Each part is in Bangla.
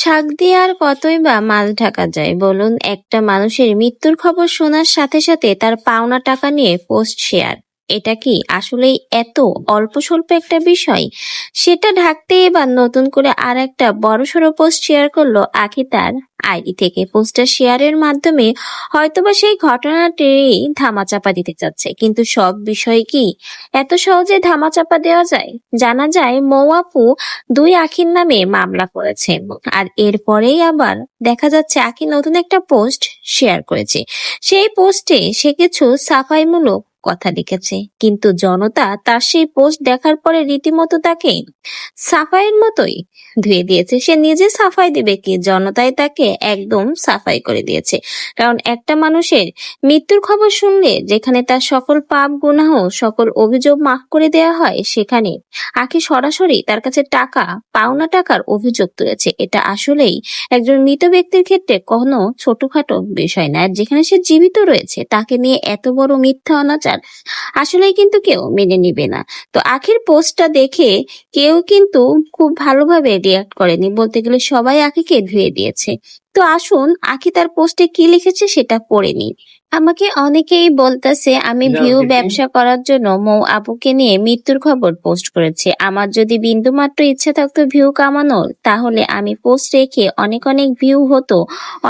শাক দিয়ে আর কতই বা মাছ ঢাকা যায় বলুন? একটা মানুষের মৃত্যুর খবর শোনার সাথে সাথে তার পাওনা টাকা নিয়ে পোস্ট শেয়ার, এটা কি আসলেই এত অল্প স্বল্প একটা বিষয়? সেটা ঢাকতে এবার নতুন করে আর একটা বড়সড় পোস্ট শেয়ার করলো আখি তার আইডি থেকে। পোস্টটা শেয়ারের মাধ্যমে হয়তোবা সেই ঘটনাটিরই ধামাচাপা দিতে চাচ্ছে, কিন্তু সব বিষয় কি এত সহজে ধামাচাপা দেওয়া যায়? জানা যায় মৌ আপু দুই আখির নামে মামলা করেছে, আর এরপরেই আবার দেখা যাচ্ছে আখি নতুন একটা পোস্ট শেয়ার করেছে। সেই পোস্টে সে কিছু সাফাইমূলক কথা লিখেছে, কিন্তু জনতা তার সেই পোস্ট দেখার পরে রীতিমতো তাকে সাফাইয়ের মতোই ধুয়ে দিয়েছে। সে নিজে সাফাই দিবে কি, জনতাই তাকে একদম সাফাই করে দিয়েছে। কারণ একটা মানুষের মৃত্যুর খবর শুনলে যেখানে তার সকল পাপ গুনাহ সকল অভিযোগ মাফ করে দেওয়া হয়, সেখানে আখি সরাসরি তার কাছে টাকা, পাওনা টাকার অভিযোগ তুলেছে। এটা আসলেই একজন মৃত ব্যক্তির ক্ষেত্রে কোনো ছোটখাটো বিষয় না। আর যেখানে সে জীবিত রয়েছে তাকে নিয়ে এত বড় মিথ্যা অনাচার আসলেই কিন্তু কেউ মেনে নিবে না। তো আখির পোস্টটা দেখে কেউ কিন্তু খুব ভালোভাবে রিয়াক্ট করেনি, বলতে গেলে সবাই আখিকে ধুয়ে দিয়েছে। তো আসুন আখি তার পোস্টে কি লিখেছে সেটা পড়ে নিই। আমাকে অনেকেই বলতেছে আমি ভিউ ব্যবসা করার জন্য মৌ আপুকে নিয়ে মৃত্যুর খবর পোস্ট করেছি। আমার যদি বিন্দুমাত্র ইচ্ছে থাকতো ভিউ কামানোর, তাহলে আমি পোস্ট রেখে অনেক অনেক ভিউ হতো,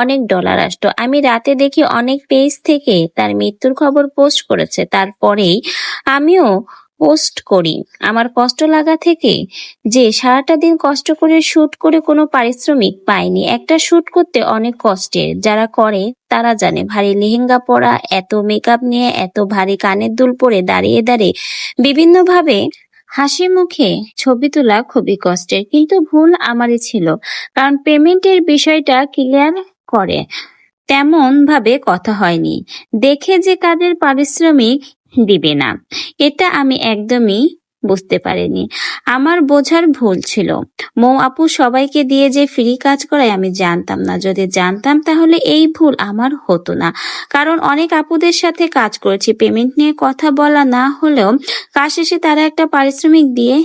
অনেক ডলার আসতো। আমি রাতে দেখি অনেক পেজ থেকে তার মৃত্যুর খবর পোস্ট করেছে, তারপরেই আমিও পোস্ট করি। আমার কষ্ট লাগা থেকে যে সারাটা দিন কষ্ট করে শুট করে কোনো পারিশ্রমিক পাইনি। একটা শুট করতে অনেক কষ্টের, যারা করে তারা জানে। ভারী লেহেঙ্গা পরা, এত মেকআপ নিয়ে, এত ভারী কানের দুল পরে দাঁড়িয়ে দাঁড়িয়ে বিভিন্ন ভাবে হাসি মুখে ছবি তোলা খুবই কষ্টের, কিন্তু ভুল আমারই ছিল। কারণ পেমেন্টের বিষয়টা ক্লিয়ার করে তেমন ভাবে কথা হয়নি, দেখে যে কাজের পারিশ্রমিক দিবে না, এটা আমি একদমই বুঝতে পারিনি। আমার বোঝার ভুল ছিল। মৌ আপু সবাইকে দিয়ে যে ফ্রি কাজ করায় আমি জানতাম না। যদি জানতাম তাহলে এই ভুল আমার হতো না। কারণ অনেক আপুদের সাথে কাজ করেছি, পেমেন্ট নিয়ে কথা বলা না হলেও কাজ শেষে তারা একটা পারিশ্রমিক দিয়ে